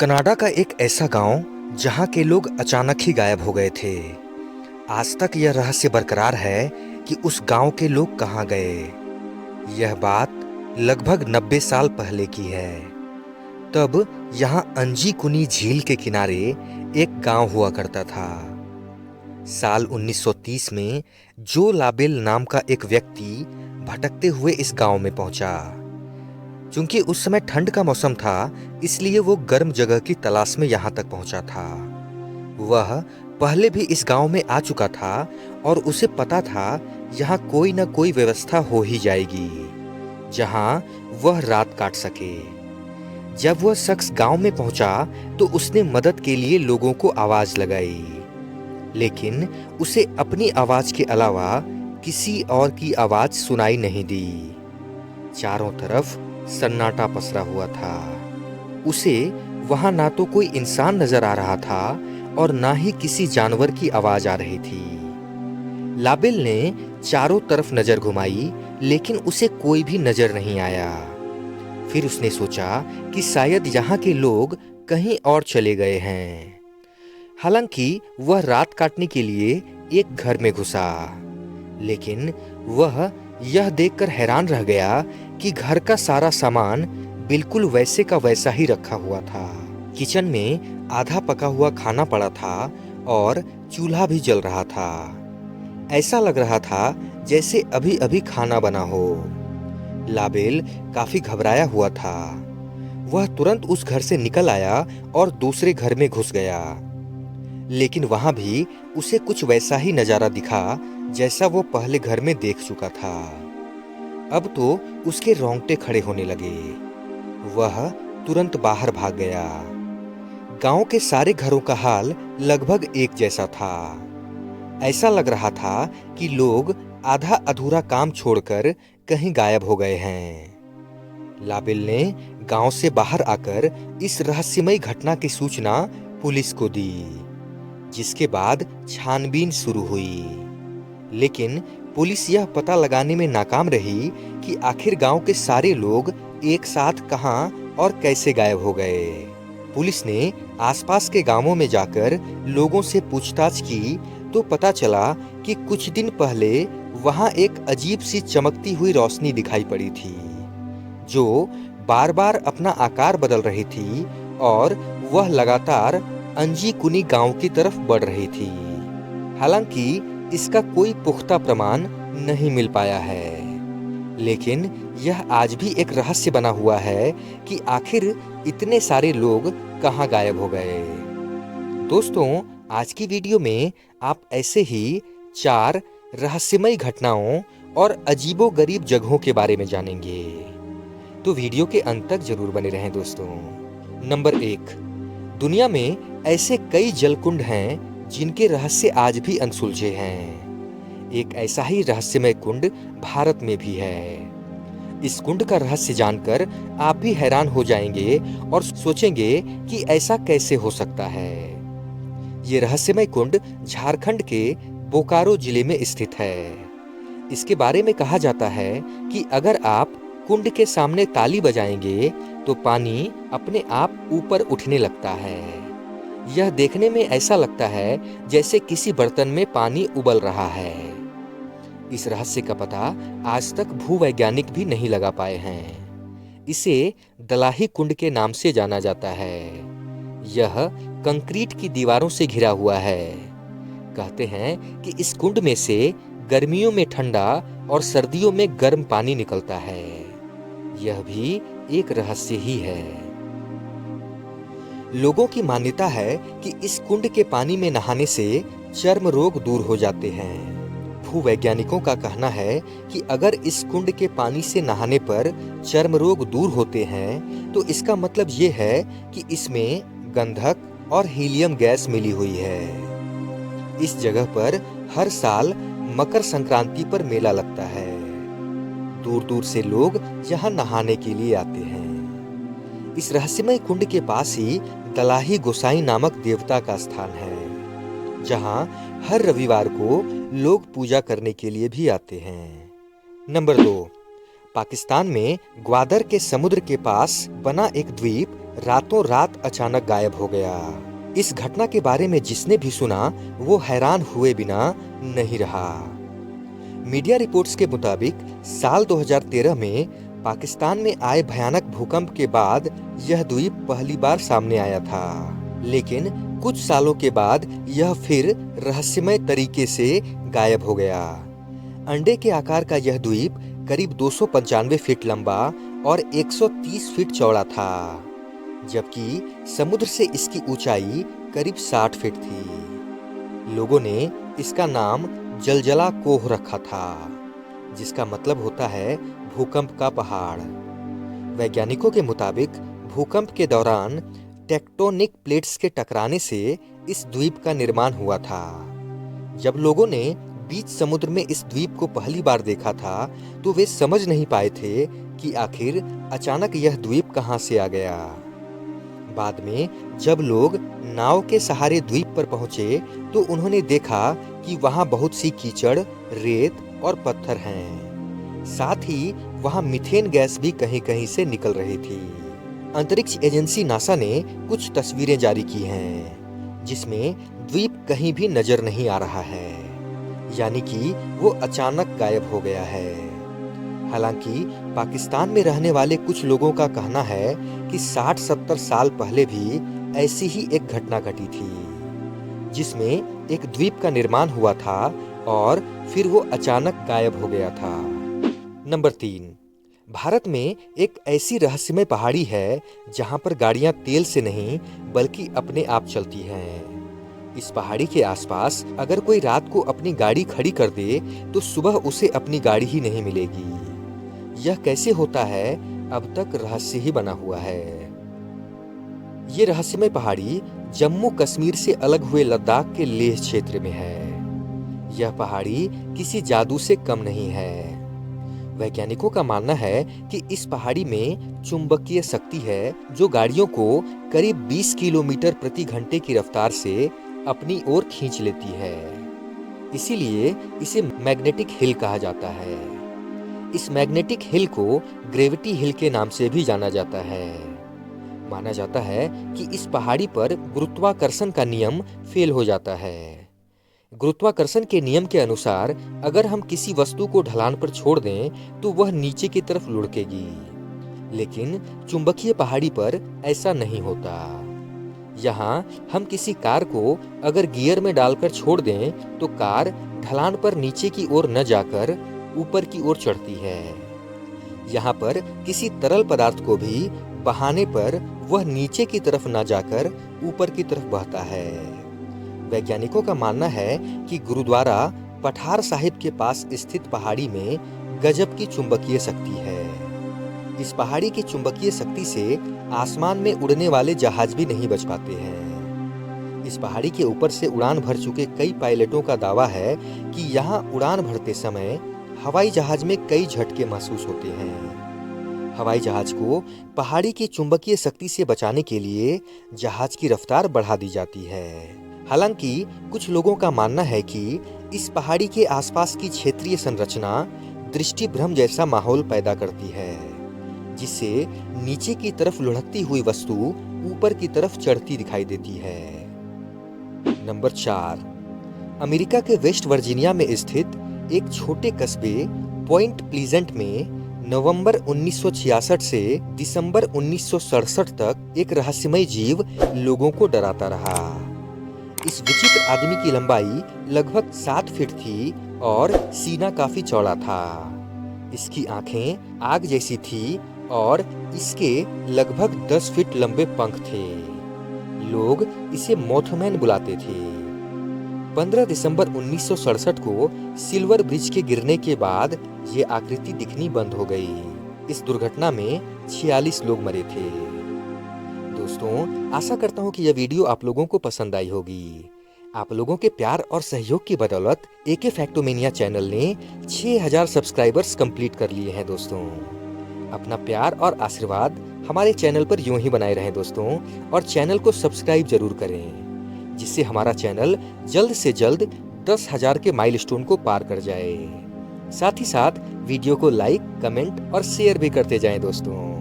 Canada का एक ऐसा गांव जहां के लोग अचानक ही गायब हो गए थे। आज तक यह रहस्य बरकरार है कि उस गांव के लोग कहां गए। यह बात लगभग 90 साल पहले की है। तब यहां अंजी कुनी झील के किनारे एक गांव हुआ करता था। साल 1930 में जो लाबेल नाम का एक व्यक्ति भटकते हुए इस गांव में पहुंचा। क्योंकि उस समय ठंड का मौसम था, इसलिए वो गर्म जगह की तलाश में यहाँ तक पहुँचा था। वह पहले भी इस गांव में आ चुका था और उसे पता था यहाँ कोई न कोई व्यवस्था हो ही जाएगी, जहाँ वह रात काट सके। जब वह शख्स गांव में पहुंचा तो उसने मदद के लिए लोगों को आवाज लगाई, लेकिन उसे अपनी आवाज के अलावा किसी और की आवाज सुनाई नहीं दी। चारों तरफ सन्नाटा पसरा हुआ था। उसे वहां ना तो कोई इंसान नजर आ रहा था और ना ही किसी जानवर की आवाज आ रही थी। लाबेल ने चारों तरफ नजर घुमाई, लेकिन उसे कोई भी नजर नहीं आया। फिर उसने सोचा कि शायद यहाँ के लोग कहीं और चले गए हैं। हालांकि वह रात काटने के लिए एक घर में घुसा, लेकिन वह यह देखकर हैरान रह गया कि घर का सारा सामान बिल्कुल वैसे का वैसा ही रखा हुआ था। किचन में आधा पका हुआ खाना पड़ा था और चूल्हा भी जल रहा था। ऐसा लग रहा था जैसे अभी अभी खाना बना हो। लाबेल काफी घबराया हुआ था। वह तुरंत उस घर से निकल आया और दूसरे घर में घुस गया, लेकिन वहां भी उसे कुछ वैसा ही नजारा दिखा जैसा वो पहले घर में देख चुका था। अब तो उसके रोंगटे खड़े होने लगे। वह तुरंत बाहर भाग गया। गांव के सारे घरों का हाल लगभग एक जैसा था। ऐसा लग रहा था कि लोग आधा अधूरा काम छोड़कर कहीं गायब हो गए हैं। लाबेल ने गांव से बाहर आकर इस रहस्यमयी घटना की सूचना पुलिस को दी, जिसके बाद छानबीन शुरू हुई। लेकिन पुलिस यह पता लगाने में नाकाम रही कि आखिर गांव के सारे लोग एक साथ कहां और कैसे गायब हो गए। पुलिस ने आसपास के गांवों में जाकर लोगों से पूछताछ की तो पता चला कि कुछ दिन पहले वहां एक अजीब सी चमकती हुई रोशनी दिखाई पड़ी थी, जो बार-बार अपना आकार बदल रही थी और वह लगातार अंजी कुनी गांव की तरफ बढ़ रही थी। हालांकि इसका कोई पुख्ता प्रमाण नहीं मिल पाया है, लेकिन यह आज भी एक रहस्य बना हुआ है कि आखिर इतने सारे लोग कहां गायब हो गए। दोस्तों, आज की वीडियो में आप ऐसे ही 4 रहस्यमयी घटनाओं और अजीबो-गरीब जगहों के बारे में जानेंगे, तो वीडियो के अंत तक जरूर बने रहें दोस्तों। नंबर 1, दुनिया में ऐसे कई जलकुंड हैं जिनके रहस्य आज भी अनसुलझे हैं। एक ऐसा ही रहस्यमय कुंड भारत में भी है। इस कुंड का रहस्य जानकर आप भी हैरान हो जाएंगे और सोचेंगे कि ऐसा कैसे हो सकता है। ये रहस्यमय कुंड झारखंड के बोकारो जिले में स्थित है। इसके बारे में कहा जाता है कि अगर आप कुंड के सामने ताली बजाएंगे तो पानी अपने आप ऊपर उठने लगता है। यह देखने में ऐसा लगता है जैसे किसी बर्तन में पानी उबल रहा है। इस रहस्य का पता आज तक भूवैज्ञानिक भी नहीं लगा पाए हैं। इसे दलाही कुंड के नाम से जाना जाता है। यह कंक्रीट की दीवारों से घिरा हुआ है। कहते हैं कि इस कुंड में से गर्मियों में ठंडा और सर्दियों में गर्म पानी निकलता है। यह भी एक रहस्य ही है। लोगों की मान्यता है कि इस कुंड के पानी में नहाने से चर्म रोग दूर हो जाते हैं। भूवैज्ञानिकों का कहना है कि अगर इस कुंड के पानी से नहाने पर चर्म रोग दूर होते हैं, तो इसका मतलब ये है कि इसमें गंधक और हीलियम गैस मिली हुई है। इस जगह पर हर साल मकर संक्रांति पर मेला लगता है। दूर दूर से लोग यहाँ नहाने के लिए आते हैं। इस रहस्यमय कुंड के पास ही दलाही गोसाई नामक देवता का स्थान है, जहां हर रविवार को लोग पूजा करने के लिए भी आते हैं। नंबर 2, पाकिस्तान में ग्वादर के समुद्र के पास बना एक द्वीप रातों रात अचानक गायब हो गया। इस घटना के बारे में जिसने भी सुना वो हैरान हुए बिना नहीं रहा। मीडिया रिपोर्ट्स के मुताबिक साल 2013 में पाकिस्तान में आए भयानक भूकंप के बाद यह द्वीप पहली बार सामने आया था, लेकिन कुछ सालों के बाद यह फिर रहस्यमय तरीके से गायब हो गया। अंडे के आकार का यह द्वीप करीब 295 फीट लंबा और 130 फीट चौड़ा था, जबकि समुद्र से इसकी ऊंचाई करीब 60 फीट थी। लोगों ने इसका नाम जलजला कोह रखा था, जिसका मतलब होता है भूकंप का पहाड़। वैज्ञानिकों के मुताबिक भूकंप के दौरान टेक्टोनिक प्लेट्स के टकराने से इस द्वीप का निर्माण हुआ था। जब लोगों ने बीच समुद्र में इस द्वीप को पहली बार देखा था तो वे समझ नहीं पाए थे कि आखिर अचानक यह द्वीप कहां से आ गया। बाद में जब लोग नाव के सहारे द्वीप पर पहुंचे तो उन्होंने देखा कि वहां बहुत सी कीचड़, रेत और पत्थर हैं। साथ ही वहां मीथेन गैस भी कहीं-कहीं से निकल रही थी। अंतरिक्ष एजेंसी नासा ने कुछ तस्वीरें जारी की हैं, जिसमें द्वीप कहीं भी नजर नहीं आ रहा है, यानी कि वो अचानक गायब हो गया है। हालांकि पाकिस्तान में रहने वाले कुछ लोगों का कहना है कि 60-70 साल पहले भी ऐसी ही एक घटना घटी थी, जिसमें एक द्वीप का निर्माण हुआ था और फिर वो अचानक गायब हो गया था। नंबर 3, भारत में एक ऐसी रहस्यमय पहाड़ी है जहां पर गाड़ियां तेल से नहीं बल्कि अपने आप चलती हैं। इस पहाड़ी के आसपास अगर कोई रात को अपनी गाड़ी खड़ी कर दे तो सुबह उसे अपनी गाड़ी ही नहीं मिलेगी। यह कैसे होता है, अब तक रहस्य ही बना हुआ है। ये रहस्यमय पहाड़ी जम्मू कश्मीर से अलग हुए लद्दाख के लेह क्षेत्र में है। यह पहाड़ी किसी जादू से कम नहीं है। वैज्ञानिकों का मानना है कि इस पहाड़ी में चुंबकीय शक्ति है जो गाड़ियों को करीब 20 किलोमीटर प्रति घंटे की रफ्तार से अपनी ओर खींच लेती है। इसीलिए इसे मैग्नेटिक हिल कहा जाता है। इस मैग्नेटिक हिल को ग्रेविटी हिल के नाम से भी जाना जाता है। माना जाता है कि इस पहाड़ी पर गुरुत्वाकर्षण का नियम फेल हो जाता है। गुरुत्वाकर्षण के नियम के अनुसार अगर हम किसी वस्तु को ढलान पर छोड़ दें तो वह नीचे की तरफ लुढ़केगी, लेकिन चुंबकीय पहाड़ी पर ऐसा नहीं होता। यहाँ हम किसी कार को अगर गियर में डालकर छोड़ दें तो कार ढलान पर नीचे की ओर न जाकर ऊपर की ओर चढ़ती है। यहाँ पर किसी तरल पदार्थ को भी बहाने पर वह नीचे की तरफ न जाकर ऊपर की तरफ बहता है। वैज्ञानिकों का मानना है कि गुरुद्वारा पठार साहिब के पास स्थित पहाड़ी में गजब की चुंबकीय शक्ति है। इस पहाड़ी की चुंबकीय शक्ति से आसमान में उड़ने वाले जहाज भी नहीं बच पाते हैं। इस पहाड़ी के ऊपर से उड़ान भर चुके कई पायलटों का दावा है कि यहाँ उड़ान भरते समय हवाई जहाज में कई झटके महसूस होते हैं। हवाई जहाज को पहाड़ी की चुंबकीय शक्ति से बचाने के लिए जहाज की रफ्तार बढ़ा दी जाती है। हालांकि कुछ लोगों का मानना है कि इस पहाड़ी के आसपास की क्षेत्रीय संरचना दृष्टिभ्रम जैसा माहौल पैदा करती है, जिससे नीचे की तरफ लुढ़कती हुई वस्तु ऊपर की तरफ चढ़ती दिखाई देती है। नंबर 4, अमेरिका के वेस्ट वर्जीनिया में स्थित एक छोटे कस्बे पॉइंट प्लीजेंट में नवंबर 1966 से दिसंबर 1967 तक एक रहस्यमय जीव लोगों को डराता रहा। इस विचित्र आदमी की लंबाई लगभग 7 फीट थी और सीना काफी चौड़ा था। इसकी आंखें आग जैसी थी और इसके लगभग 10 फीट लंबे पंख थे। लोग इसे मोथमैन बुलाते थे। 15 दिसंबर 1967 को सिल्वर ब्रिज के गिरने के बाद ये आकृति दिखनी बंद हो गई। इस दुर्घटना में 46 लोग मरे थे। दोस्तों, आशा करता हूँ कि यह वीडियो आप लोगों को पसंद आई होगी। आप लोगों के प्यार और सहयोग की बदौलत एके फैक्टोमेनिया चैनल ने 6000 सब्सक्राइबर्स कंप्लीट कर लिए हैं। दोस्तों, अपना प्यार और आशीर्वाद हमारे चैनल पर यूं ही बनाए रहें दोस्तों, और चैनल को सब्सक्राइब जरूर करें, जिससे हमारा चैनल जल्द से जल्द 10,000 के माइलस्टोन को पार कर जाए। साथ ही साथ वीडियो को लाइक, कमेंट और शेयर भी करते जाएं दोस्तों।